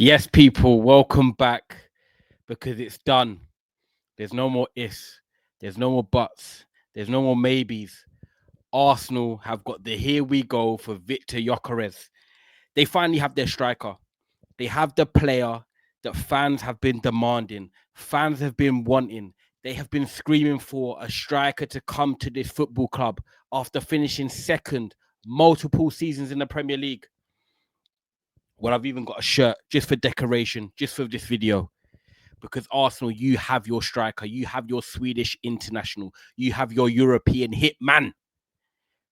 Yes, people, welcome back because it's done. There's no more ifs, there's no more buts, there's no more maybes. Arsenal have got the here we go for Viktor Gyokeres. They finally have their striker. They have the player that fans have been demanding, fans have been wanting. They have been screaming for a striker to come to this football club after finishing second multiple seasons in the Premier League. Well, I've even got a shirt just for decoration, just for this video. Because Arsenal, you have your striker, you have your Swedish international, you have your European hitman.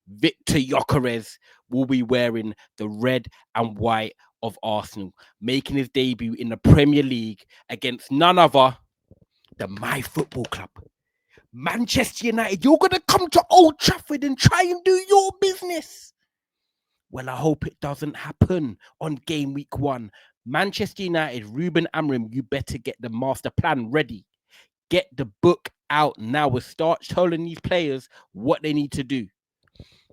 Viktor Gyokeres will be wearing the red and white of Arsenal, making his debut in the Premier League against none other than my football club, Manchester United. You're going to come to Old Trafford and try and do your business. Well, I hope it doesn't happen on game week 1. Manchester United, Ruben Amorim, you better get the master plan ready. Get the book out now. We'll start telling these players what they need to do.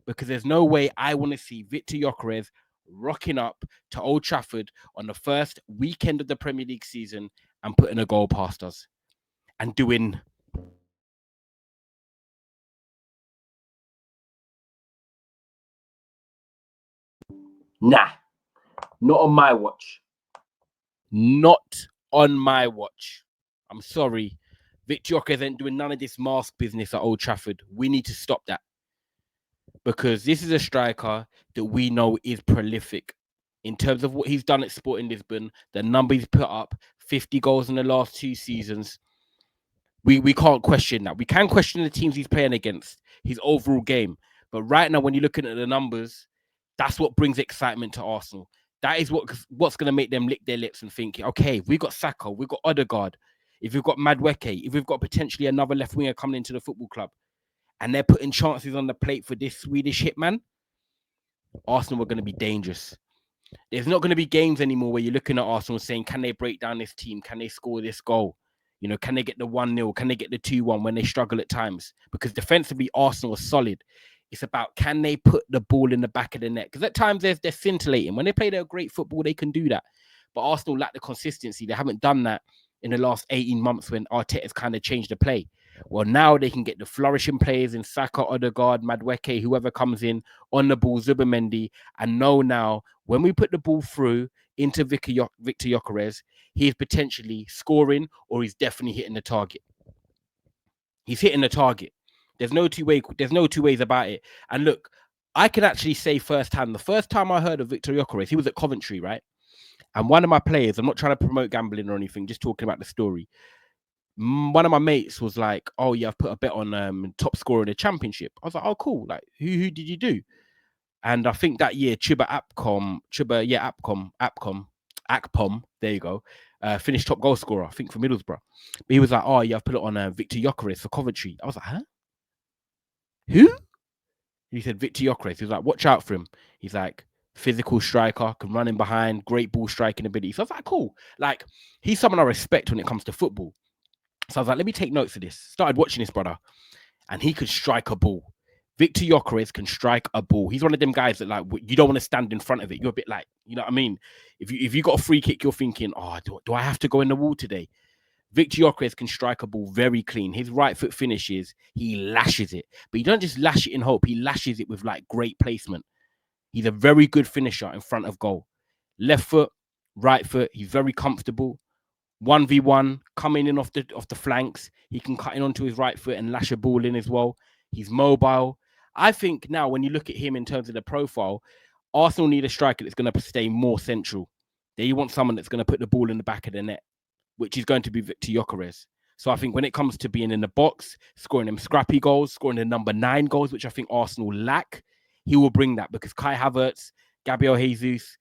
Because there's no way I want to see Viktor Gyokeres rocking up to Old Trafford on the first weekend of the Premier League season and putting a goal past us. And doing... Nah, not on my watch. Not on my watch. I'm sorry. Viktor Gyokeres ain't doing none of this mask business at Old Trafford. We need to stop that. Because this is a striker that we know is prolific. In terms of what he's done at Sporting Lisbon, the number he's put up, 50 goals in the last 2 seasons. We can't question that. We can question the teams he's playing against, his overall game. But right now, when you're looking at the numbers, that's what brings excitement to Arsenal. That is what's going to make them lick their lips and think, okay, we've got Saka, we've got Odegaard, if we've got Madueke, if we've got potentially another left winger coming into the football club, and they're putting chances on the plate for this Swedish hitman, Arsenal are going to be dangerous. There's not going to be games anymore where you're looking at Arsenal saying, can they break down this team? Can they score this goal? You know, can they get the 1-0? Can they get the 2-1 when they struggle at times? Because defensively, Arsenal is solid. It's about, can they put the ball in the back of the net? Because at times they're scintillating. When they play their great football, they can do that. But Arsenal lack the consistency. They haven't done that in the last 18 months when Arteta's kind of changed the play. Well, now they can get the flourishing players in Saka, Odegaard, Madueke, whoever comes in on the ball, Zubimendi, and know now when we put the ball through into Viktor Gyokeres, he's potentially scoring or he's definitely hitting the target. He's hitting the target. There's no two ways about it. And look, I can actually say firsthand, the first time I heard of Viktor Gyokeres, he was at Coventry, right? And one of my players, I'm not trying to promote gambling or anything, just talking about the story. One of my mates was like, oh yeah, I've put a bet on top scorer in the championship. I was like, oh cool. Like, who did you do? And I think that year, Akpom, there you go, finished top goal scorer, I think, for Middlesbrough. But he was like, oh yeah, I've put it on Viktor Gyokeres for Coventry. I was like, huh? Who? He said Viktor Gyokeres. He was like, watch out for him. He's like, physical striker, can run in behind, great ball striking ability. So I was like, cool. Like, he's someone I respect when it comes to football. So I was like, let me take notes of this. Started watching this brother, and he could strike a ball. Viktor Gyokeres can strike a ball. He's one of them guys that, like, you don't want to stand in front of it. You're a bit like, you know what I mean? If you got a free kick, you're thinking, oh, do I have to go in the wall today? Viktor Gyokeres can strike a ball very clean. His right foot finishes, he lashes it. But he don't just lash it in hope. He lashes it with, like, great placement. He's a very good finisher in front of goal. Left foot, right foot, he's very comfortable. 1v1, coming in off the flanks. He can cut in onto his right foot and lash a ball in as well. He's mobile. I think now when you look at him in terms of the profile, Arsenal need a striker that's going to stay more central. They want someone that's going to put the ball in the back of the net, which is going to be Viktor Gyokeres. So I think when it comes to being in the box, scoring them scrappy goals, scoring the number 9 goals, which I think Arsenal lack, he will bring that because Kai Havertz, Gabriel Jesus,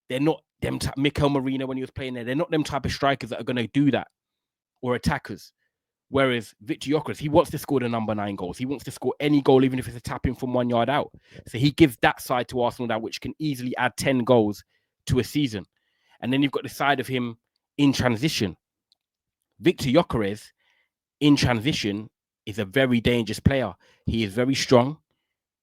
they're not them Mikel Merino when he was playing there. They're not them type of strikers that are going to do that or attackers. Whereas Viktor Gyokeres, he wants to score the number 9 goals. He wants to score any goal, even if it's a tapping from 1 yard out. So he gives that side to Arsenal now, which can easily add 10 goals to a season. And then you've got the side of him in transition. Viktor Gyokeres in transition is a very dangerous player. He is very strong.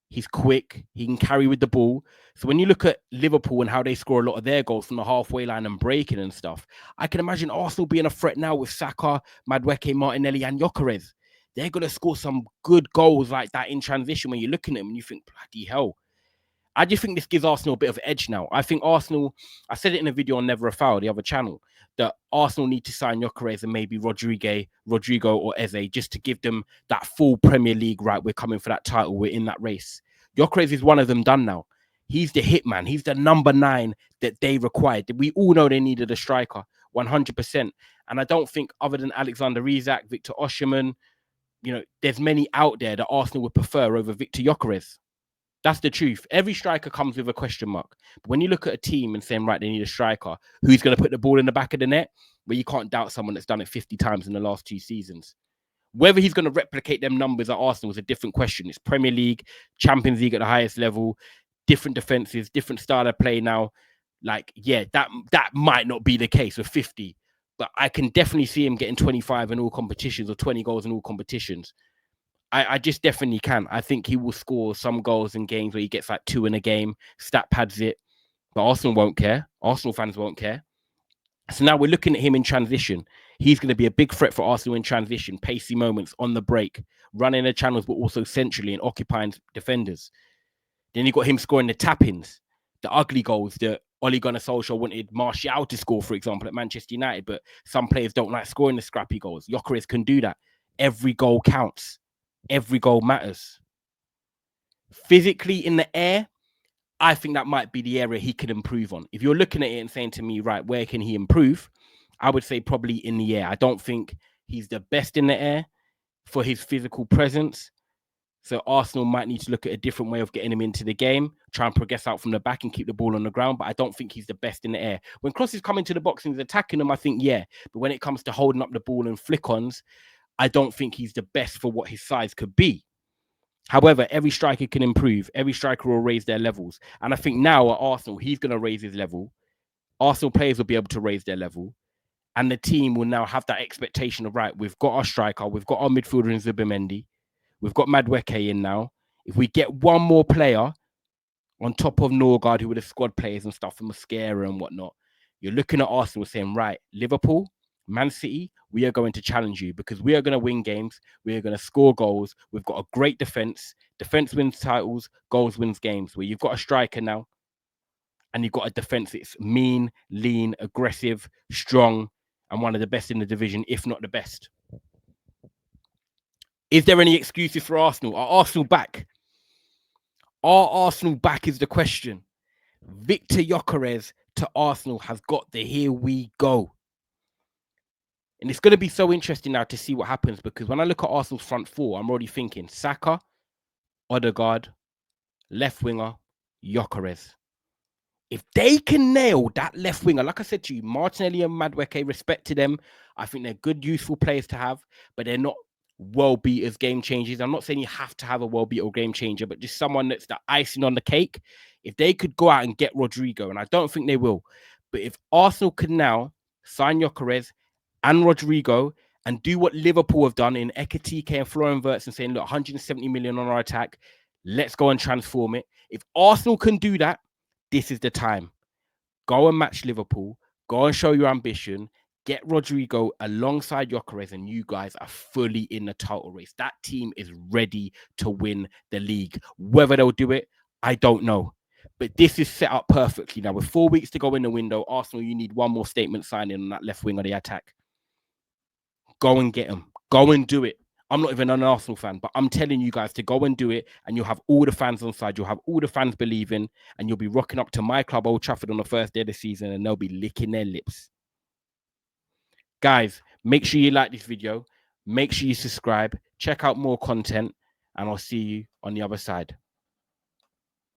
He's quick. He can carry with the ball. So when you look at Liverpool and how they score a lot of their goals from the halfway line and breaking and stuff, I can imagine Arsenal being a threat now with Saka, Madueke, Martinelli, and Gyokeres. They're going to score some good goals like that in transition when you're looking at them and you think, bloody hell. I just think this gives Arsenal a bit of edge now. I think Arsenal, I said it in a video on Never a Foul, the other channel, that Arsenal need to sign Gyokeres and maybe Rodrigo or Eze just to give them that full Premier League, right? We're coming for that title. We're in that race. Gyokeres is one of them done now. He's the hitman. He's the number 9 that they required. We all know they needed a striker, 100%. And I don't think other than Alexander Isak, Victor Osimhen, there's many out there that Arsenal would prefer over Viktor Gyokeres. That's the truth. Every striker comes with a question mark. But when you look at a team and saying, right, they need a striker who's going to put the ball in the back of the net, where you can't doubt someone that's done it 50 times in the last 2 seasons. Whether he's going to replicate them numbers at Arsenal is a different question. It's Premier League, Champions League at the highest level, different defenses, different style of play now. Like, yeah, that might not be the case with 50. But I can definitely see him getting 25 in all competitions or 20 goals in all competitions. I just definitely can. I think he will score some goals in games where he gets like 2 in a game, stat pads it, but Arsenal won't care. Arsenal fans won't care. So now we're looking at him in transition. He's going to be a big threat for Arsenal in transition, pacey moments on the break, running the channels, but also centrally and occupying defenders. Then you got him scoring the tap-ins, the ugly goals that Ole Gunnar Solskjaer wanted Martial to score, for example, at Manchester United, but some players don't like scoring the scrappy goals. Gyokeres can do that. Every goal counts. Every goal matters. Physically in the air, I think that might be the area he can improve on. If you're looking at it and saying to me, right, where can he improve? I would say probably in the air. I don't think he's the best in the air for his physical presence. So Arsenal might need to look at a different way of getting him into the game, try and progress out from the back and keep the ball on the ground. But I don't think he's the best in the air. When crosses come into the box and he's attacking them, I think, yeah. But when it comes to holding up the ball and flick-ons, I don't think he's the best for what his size could be. However, every striker can improve. Every striker will raise their levels. And I think now at Arsenal, he's going to raise his level. Arsenal players will be able to raise their level. And the team will now have that expectation of, right, we've got our striker, we've got our midfielder in Zubimendi, we've got Madueke in now. If we get one more player on top of Norgard, who were the squad players and stuff, and Mosquera and whatnot, you're looking at Arsenal saying, right, Liverpool, Man City, we are going to challenge you because we are going to win games. We are going to score goals. We've got a great defense. Defense wins titles. Goals wins games. Where you've got a striker now and you've got a defense that's mean, lean, aggressive, strong, and one of the best in the division, if not the best. Is there any excuses for Arsenal? Are Arsenal back? Are Arsenal back is the question. Viktor Gyokeres to Arsenal has got the here we go. And it's going to be so interesting now to see what happens because when I look at Arsenal's front 4, I'm already thinking Saka, Odegaard, left winger, Gyokeres. If they can nail that left winger, like I said to you, Martinelli and Madueke, respect to them. I think they're good, useful players to have, but they're not world beaters, game changers. I'm not saying you have to have a world beater or game changer, but just someone that's the icing on the cake. If they could go out and get Rodrigo, and I don't think they will, but if Arsenal can now sign Gyokeres and Rodrigo and do what Liverpool have done in Ekitike and Florian Wirtz and saying, look, 170 million on our attack, let's go and transform it. If Arsenal can do that, this is the time. Go and match Liverpool. Go and show your ambition. Get Rodrigo alongside Gyokeres, and you guys are fully in the title race. That team is ready to win the league. Whether they'll do it, I don't know. But this is set up perfectly now. With 4 weeks to go in the window, Arsenal, you need one more statement signing on that left wing of the attack. Go and get him. Go and do it. I'm not even an Arsenal fan, but I'm telling you guys to go and do it, and you'll have all the fans on side. You'll have all the fans believing, and you'll be rocking up to my club, Old Trafford, on the first day of the season, and they'll be licking their lips. Guys, make sure you like this video. Make sure you subscribe. Check out more content, and I'll see you on the other side.